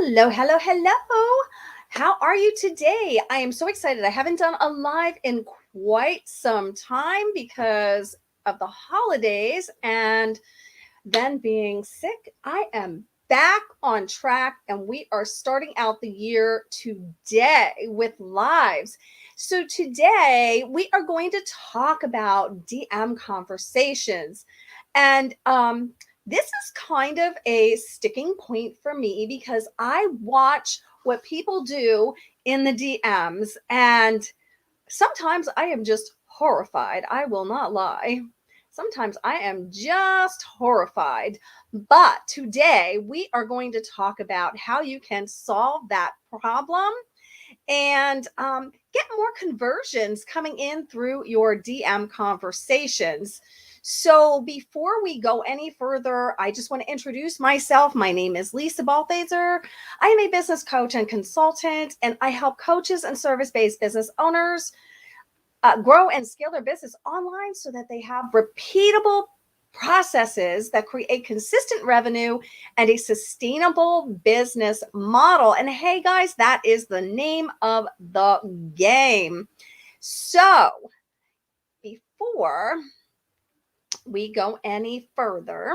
Hello, hello, hello. How are you today? I am so excited. I haven't done a live in quite some time because of the holidays and then being sick. I am back on track and we are starting out the year today with lives. So, today we are going to talk about DM conversations. And this is kind of a sticking point for me because I watch what people do in the DMs, and sometimes I am just horrified. I will not lie. Sometimes I am just horrified. But today we are going to talk about how you can solve that problem and get more conversions coming in through your DM conversations. So, before we go any further, I just want to introduce myself. My name is Lisa Balthaser. I am a business coach and consultant, and I help coaches and service based business owners grow and scale their business online so that they have repeatable processes that create consistent revenue and a sustainable business model. And hey, guys, that is the name of the game. So, before we go any further,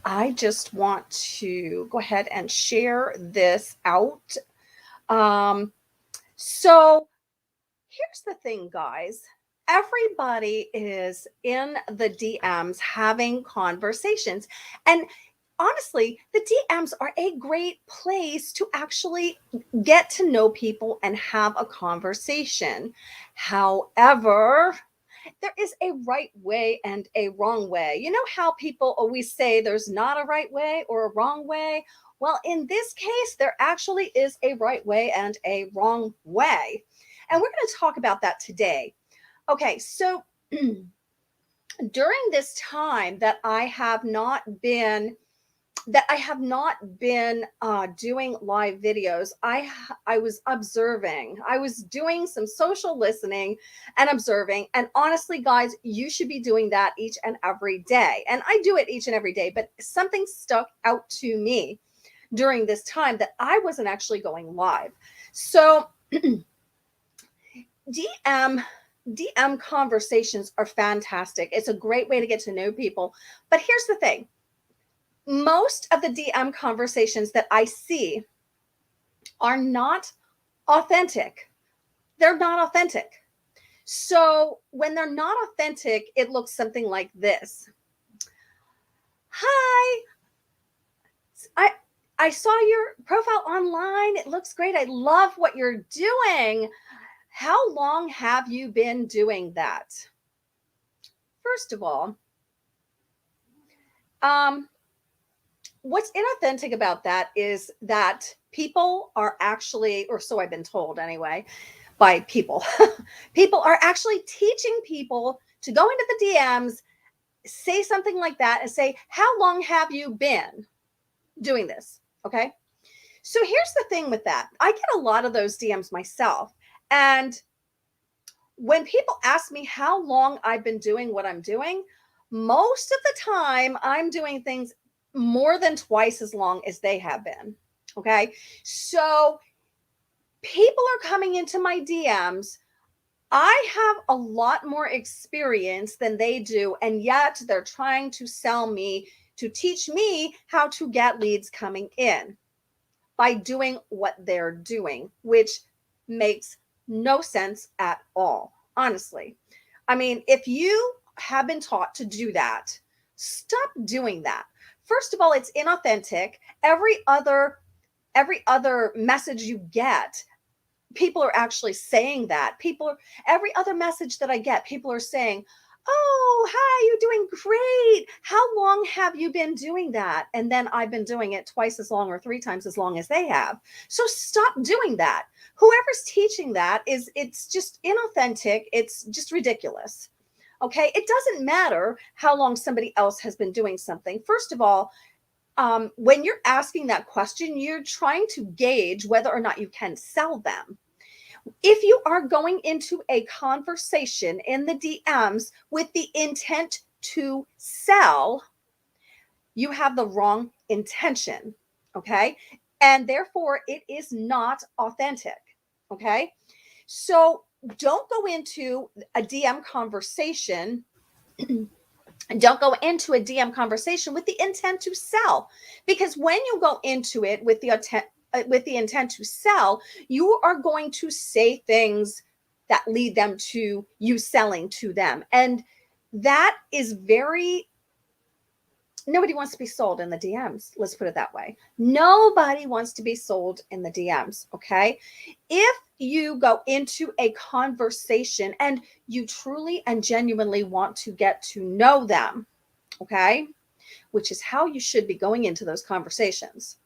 I just want to go ahead and share this out. So, here's the thing, guys. Everybody is in the DMs having conversations. And honestly, the DMs are a great place to actually get to know people and have a conversation. However, there is a right way and a wrong way. You know how people always say there's not a right way or a wrong way? Well, in this case, there actually is a right way and a wrong way. And we're going to talk about that today. Okay, so during this time that I have not been doing live videos, I was observing. I was doing some social listening and observing. And honestly, guys, you should be doing that each and every day. And I do it each and every day, but something stuck out to me during this time that I wasn't actually going live. So DM conversations are fantastic. It's a great way to get to know people. But here's the thing. Most of the DM conversations that I see are not authentic. They're not authentic. So when they're not authentic, it looks something like this. Hi, I I saw your profile online. It looks great. I love what you're doing. How long have you been doing that? First of all, what's inauthentic about that is that people are actually, or so I've been told anyway, by people, people are actually teaching people to go into the DMs, say something like that, and say, how long have you been doing this? Okay. So here's the thing with that. I get a lot of those DMs myself. And when people ask me how long I've been doing what I'm doing, most of the time I'm doing things more than twice as long as they have been. Okay. So people are coming into my DMs. I have a lot more experience than they do. And yet they're trying to sell me, to teach me how to get leads coming in by doing what they're doing, which makes no sense at all, honestly. I mean, if you have been taught to do that, stop doing that. First of all, it's inauthentic. Every other message you get, people are actually saying that. Every other message that I get, people are saying, "Oh, hi, you're doing great. How long have you been doing that?" And then I've been doing it twice as long or three times as long as they have. So stop doing that. Whoever's teaching that it's just inauthentic. It's just ridiculous. Okay. It doesn't matter how long somebody else has been doing something. First of all, when you're asking that question, you're trying to gauge whether or not you can sell them. If you are going into a conversation in the DMs with the intent to sell, you have the wrong intention. Okay. and therefore it is not authentic. Okay. So don't go into a DM conversation. Don't go into a DM conversation with the intent to sell, because when you go into it with the intent to sell, you are going to say things that lead them to you selling to them. And that is very, nobody wants to be sold in the DMs. Let's put it that way. Nobody wants to be sold in the DMs. Okay. If you go into a conversation and you truly and genuinely want to get to know them, okay, which is how you should be going into those conversations,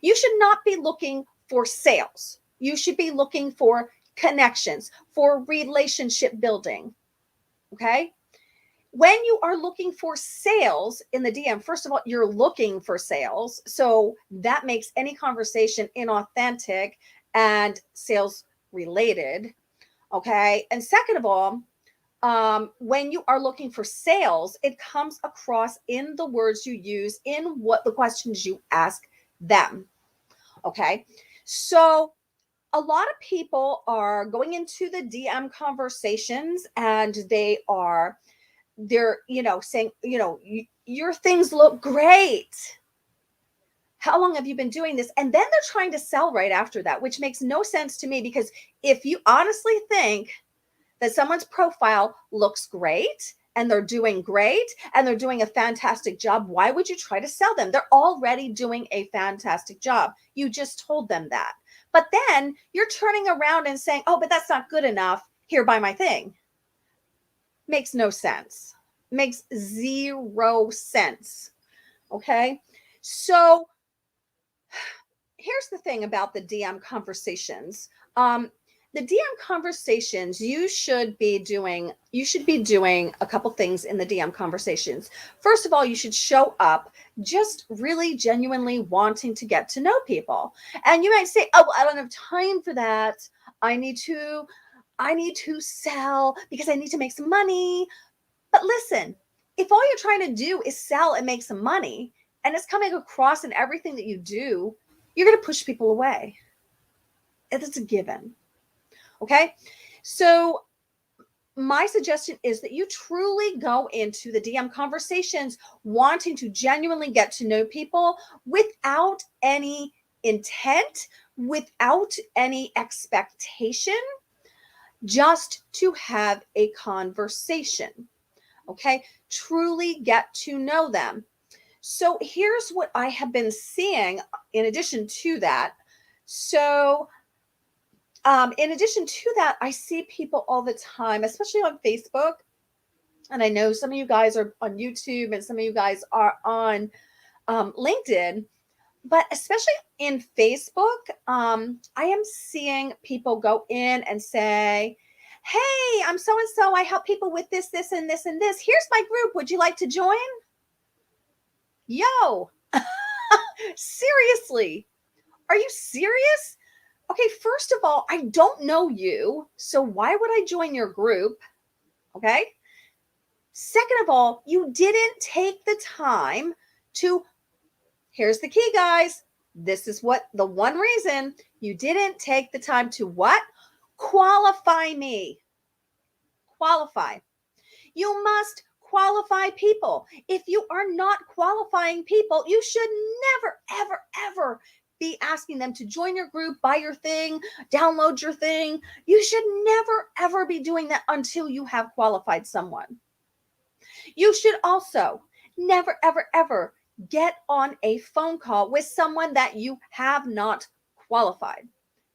you should not be looking for sales. You should be looking for connections, for relationship building. Okay. When you are looking for sales in the DM, first of all, you're looking for sales. So that makes any conversation inauthentic and sales related. Okay. And second of all, when you are looking for sales, it comes across in the words you use, in what the questions you ask them. Okay. So a lot of people are going into the DM conversations and they're, saying, your things look great. How long have you been doing this? And then they're trying to sell right after that, which makes no sense to me, because if you honestly think that someone's profile looks great and they're doing great and they're doing a fantastic job, why would you try to sell them? They're already doing a fantastic job. You just told them that. But then you're turning around and saying, oh, but that's not good enough. Here, buy my thing. Makes no sense. Makes zero sense. Okay. So here's the thing about the DM conversations. The DM conversations, you should be doing a couple things in the DM conversations. First of all, you should show up just really genuinely wanting to get to know people. And you might say, oh, well, I don't have time for that. I need to sell because I need to make some money. But listen, if all you're trying to do is sell and make some money, and it's coming across in everything that you do, you're going to push people away. It's a given. Okay. So my suggestion is that you truly go into the DM conversations wanting to genuinely get to know people without any intent, without any expectation, just to have a conversation. Okay. Truly get to know them. So here's what I have been seeing in addition to that. So in addition to that, I see people all the time, especially on Facebook. And I know some of you guys are on YouTube and some of you guys are on LinkedIn. But especially in Facebook, I am seeing people go in and say, hey, I'm so-and-so. I help people with this, this, and this, and this. Here's my group. Would you like to join? Yo, seriously, are you serious? Okay, first of all, I don't know you, so why would I join your group? Okay. Second of all, you didn't take the time to, here's the key, guys. This is what the one reason you didn't take the time to what? Qualify me. Qualify. You must qualify people. If you are not qualifying people, you should never, ever, ever be asking them to join your group, buy your thing, download your thing. You should never, ever be doing that until you have qualified someone. You should also never, ever, ever get on a phone call with someone that you have not qualified,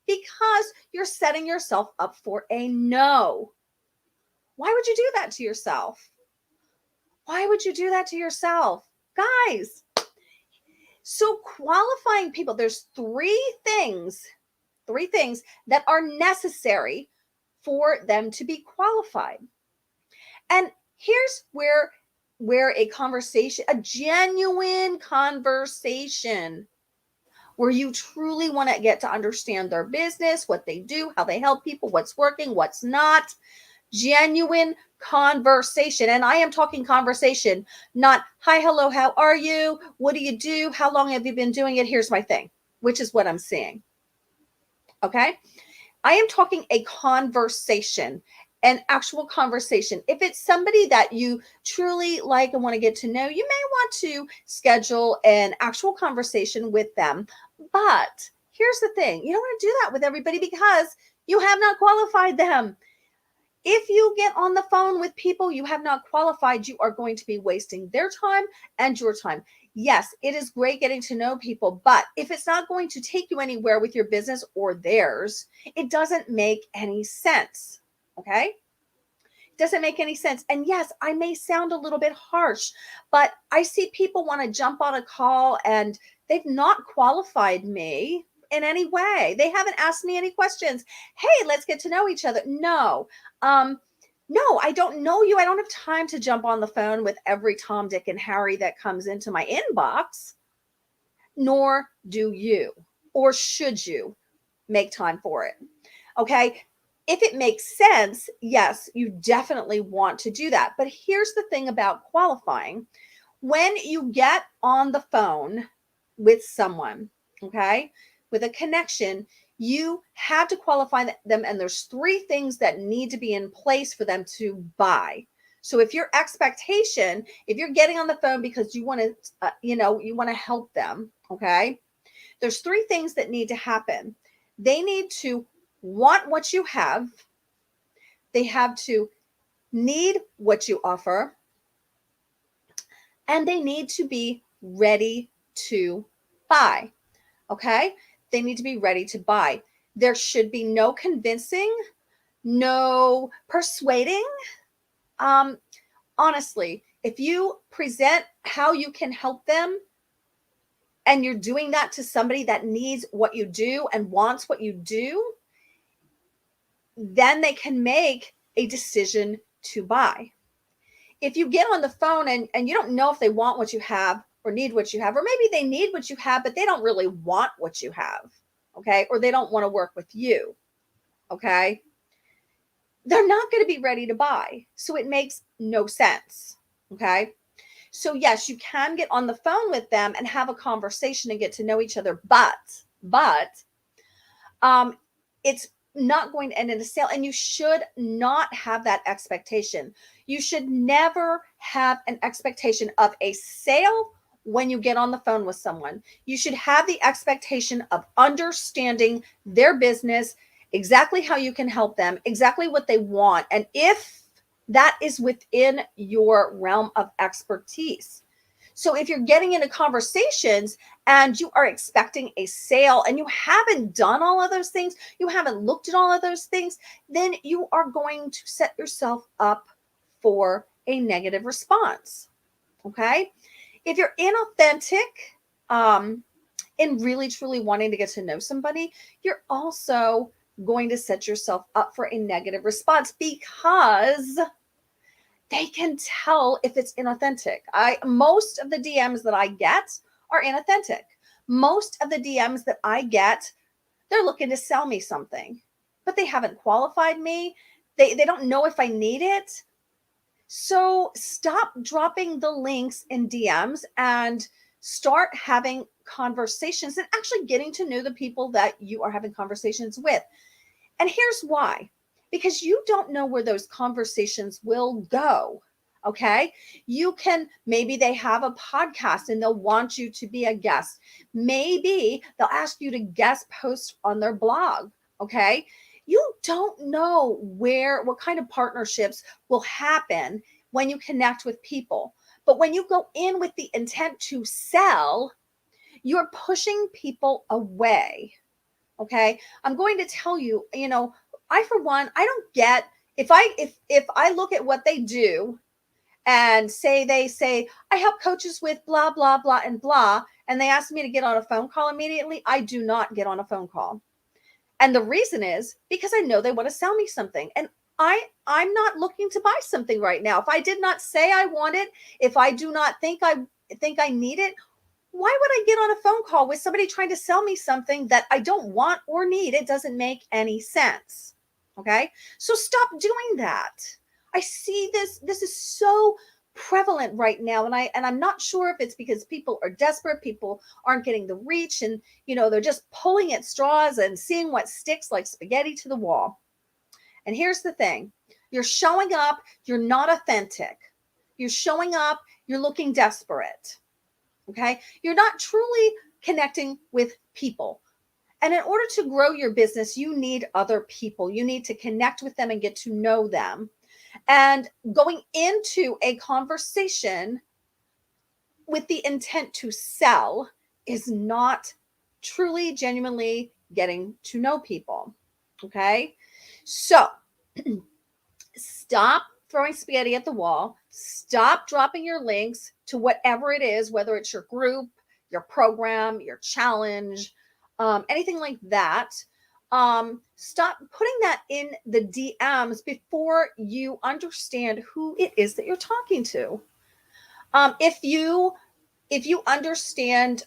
because you're setting yourself up for a no. Why would you do that to yourself? Why would you do that to yourself? Guys, so qualifying people, there's three things that are necessary for them to be qualified. And here's where a conversation, a genuine conversation, where you truly want to get to understand their business, what they do, how they help people, what's working, what's not. Genuine conversation. And I am talking conversation, not hi, hello, how are you? What do you do? How long have you been doing it? Here's my thing. which is what I'm seeing. Okay. I am talking a conversation, an actual conversation. If it's somebody that you truly like and want to get to know, you may want to schedule an actual conversation with them. But here's the thing, you don't want to do that with everybody because you have not qualified them. If you get on the phone with people you have not qualified, you are going to be wasting their time and your time. Yes, it is great getting to know people, but if it's not going to take you anywhere with your business or theirs, it doesn't make any sense. Okay? It doesn't make any sense. And yes, I may sound a little bit harsh, but I see people want to jump on a call and they've not qualified me in any way. They haven't asked me any questions. Hey, let's get to know each other. No, I don't know you. I don't have time to jump on the phone with every Tom, Dick, and Harry that comes into my inbox, nor do you, or should you make time for it. Okay. If it makes sense, yes, you definitely want to do that. But here's the thing about qualifying. When you get on the phone with someone, okay, with a connection, you have to qualify them. And there's 3 things that need to be in place for them to buy. So if your expectation, if you're getting on the phone because you want to, you want to help them, okay, there's 3 things that need to happen. They need to want what you have. They have to need what you offer. And they need to be ready to buy. Okay? They need to be ready to buy. There should be no convincing, no persuading. Honestly, if you present how you can help them and you're doing that to somebody that needs what you do and wants what you do, then they can make a decision to buy. If you get on the phone and you don't know if they want what you have or need what you have, or maybe they need what you have, but they don't really want what you have, okay? Or they don't want to work with you, okay? They're not going to be ready to buy. So it makes no sense, okay? So yes, you can get on the phone with them and have a conversation and get to know each other, but it's not going to end in a sale, and you should not have that expectation. You should never have an expectation of a sale when you get on the phone with someone. You should have the expectation of understanding their business, exactly how you can help them, exactly what they want, and if that is within your realm of expertise. So if you're getting into conversations and you are expecting a sale and you haven't done all of those things, you haven't looked at all of those things, then you are going to set yourself up for a negative response. Okay? If you're inauthentic, in really truly wanting to get to know somebody, you're also going to set yourself up for a negative response because they can tell if it's inauthentic. Most of the DMs that I get are inauthentic. Most of the DMs that I get, they're looking to sell me something, but they haven't qualified me. They don't know if I need it. So stop dropping the links in DMs and start having conversations and actually getting to know the people that you are having conversations with. And here's why. Because you don't know where those conversations will go. Okay. Maybe they have a podcast and they'll want you to be a guest. Maybe they'll ask you to guest post on their blog. Okay. You don't know what kind of partnerships will happen when you connect with people. But when you go in with the intent to sell, you're pushing people away. Okay. I'm going to tell you, for one, I don't get if I look at what they do and they say, I help coaches with blah, blah, blah, and blah, and they ask me to get on a phone call immediately, I do not get on a phone call. And the reason is because I know they want to sell me something. And I'm not looking to buy something right now. If I did not say I want it, if I do not think I need it, why would I get on a phone call with somebody trying to sell me something that I don't want or need? It doesn't make any sense. Okay. So stop doing that. I see this. This is so prevalent right now. And I'm not sure if it's because people are desperate, people aren't getting the reach, and they're just pulling at straws and seeing what sticks like spaghetti to the wall. And here's the thing. You're showing up, you're not authentic. You're showing up, you're looking desperate. Okay? You're not truly connecting with people. And in order to grow your business, you need other people. You need to connect with them and get to know them. And going into a conversation with the intent to sell is not truly, genuinely getting to know people. Okay? So stop throwing spaghetti at the wall. Stop dropping your links to whatever it is, whether it's your group, your program, your challenge, anything like that. Stop putting that in the DMs before you understand who it is that you're talking to. If you understand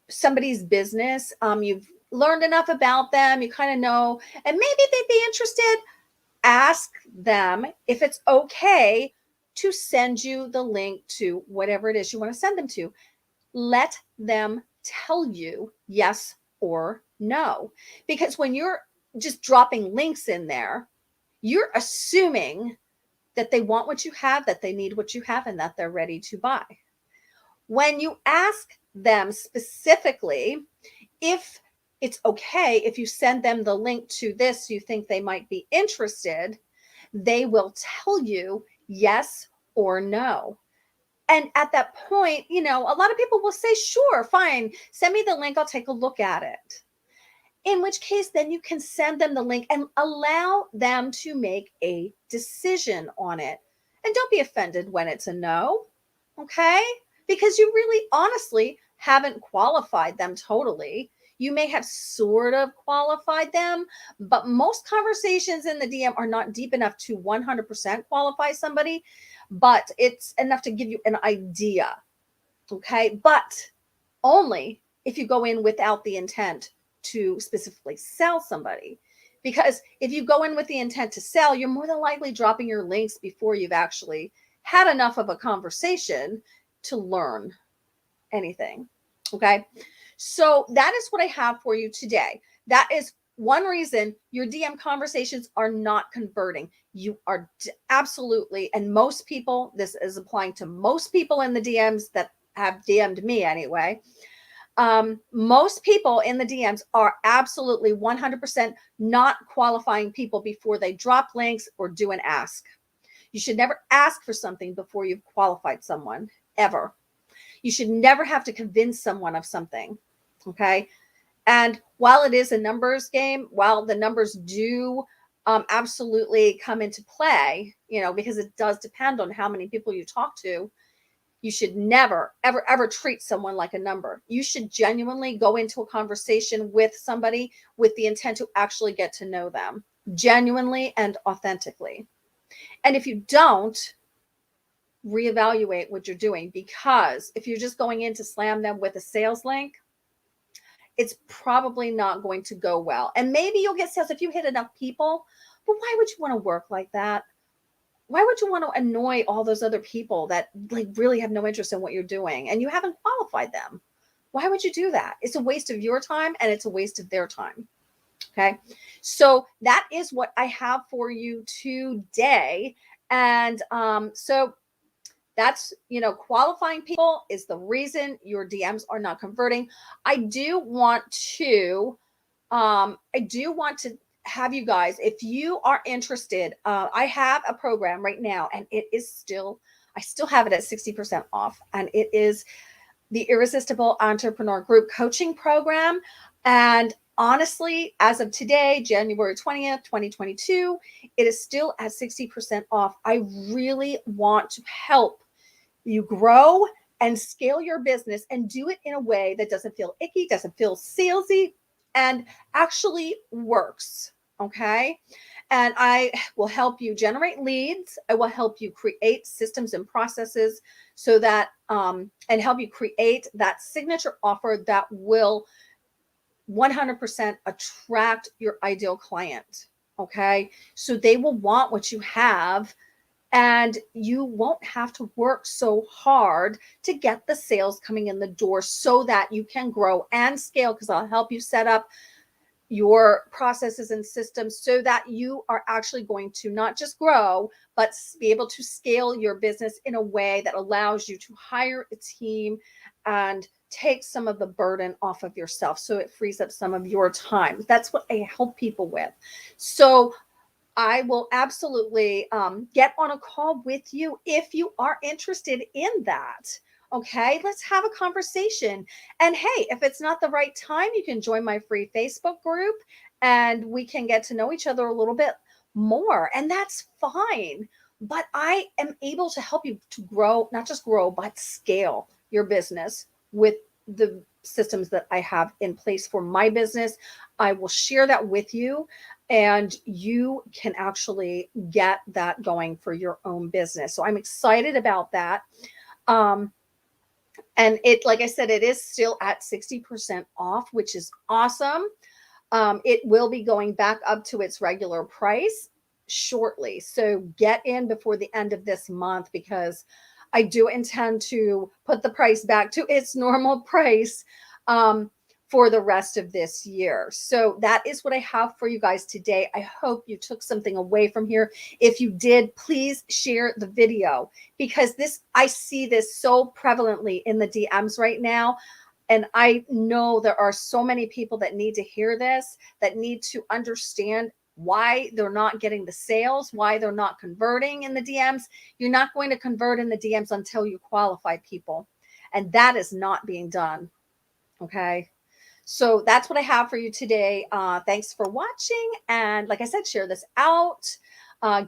somebody's business, you've learned enough about them, you kind of know, and maybe they'd be interested, ask them if it's okay to send you the link to whatever it is you want to send them to. Let them tell you yes or no. Because when you're just dropping links in there, you're assuming that they want what you have, that they need what you have, and that they're ready to buy. When you ask them specifically if it's okay if you send them the link to this, you think they might be interested, they will tell you yes or no. And at that point, a lot of people will say, sure, fine, send me the link, I'll take a look at it. In which case, then you can send them the link and allow them to make a decision on it. And don't be offended when it's a no, okay? Because you really honestly haven't qualified them totally. You may have sort of qualified them, but most conversations in the DM are not deep enough to 100% qualify somebody, but it's enough to give you an idea, okay? But only if you go in without the intent to specifically sell somebody. Because if you go in with the intent to sell, you're more than likely dropping your links before you've actually had enough of a conversation to learn anything. Okay. So that is what I have for you today. That is one reason your DM conversations are not converting. You are absolutely, and most people, this is applying to most people in the DMs that have DM'd me anyway. Most people in the DMs are absolutely 100% not qualifying people before they drop links or do an ask. You should never ask for something before you've qualified someone, ever. You should never have to convince someone of something, okay? And while it is a numbers game, while the numbers do absolutely come into play, because it does depend on how many people you talk to, you should never, ever, ever treat someone like a number. You should genuinely go into a conversation with somebody with the intent to actually get to know them, genuinely and authentically. And if you don't, reevaluate what you're doing, because if you're just going in to slam them with a sales link, it's probably not going to go well. And maybe you'll get sales if you hit enough people, but why would you want to work like that? Why would you want to annoy all those other people that really have no interest in what you're doing and you haven't qualified them? Why would you do that? It's a waste of your time and it's a waste of their time. Okay. So that is what I have for you today. And so that's, qualifying people is the reason your DMs are not converting. I do want to have you guys, if you are interested, I have a program right now, and I still have it at 60% off, and it is the Irresistible Entrepreneur Group Coaching Program. And honestly, as of today, January 20th, 2022, it is still at 60% off. I really want to help you grow and scale your business and do it in a way that doesn't feel icky, doesn't feel salesy, and actually works. Okay. And I will help you generate leads. I will help you create systems and processes so that, and help you create that signature offer that will 100% attract your ideal client. Okay. So they will want what you have and you won't have to work so hard to get the sales coming in the door so that you can grow and scale, because I'll help you set up your processes and systems so that you are actually going to not just grow, but be able to scale your business in a way that allows you to hire a team and take some of the burden off of yourself. So it frees up some of your time. That's what I help people with. So I will absolutely get on a call with you if you are interested in that. Okay, let's have a conversation. And hey, if it's not the right time, you can join my free Facebook group and we can get to know each other a little bit more. And that's fine. But I am able to help you to grow, not just grow, but scale your business with the systems that I have in place for my business. I will share that with you and you can actually get that going for your own business. So I'm excited about that. Um, and it, like I said, it is still at 60% off, which is awesome. It will be going back up to its regular price shortly. So get in before the end of this month because I do intend to put the price back to its normal price for the rest of this year. So that is what I have for you guys today. I hope you took something away from here. If you did, please share the video because I see this so prevalently in the DMs right now. And I know there are so many people that need to hear this, that need to understand why they're not getting the sales, why they're not converting in the DMs. You're not going to convert in the DMs until you qualify people. And that is not being done. Okay. So that's what I have for you today. Thanks for watching. And like I said, share this out.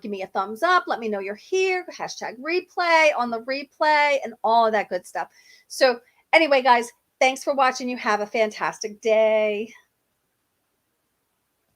Give me a thumbs up. Let me know you're here. Hashtag replay on the replay and all of that good stuff. So anyway, guys, thanks for watching. You have a fantastic day.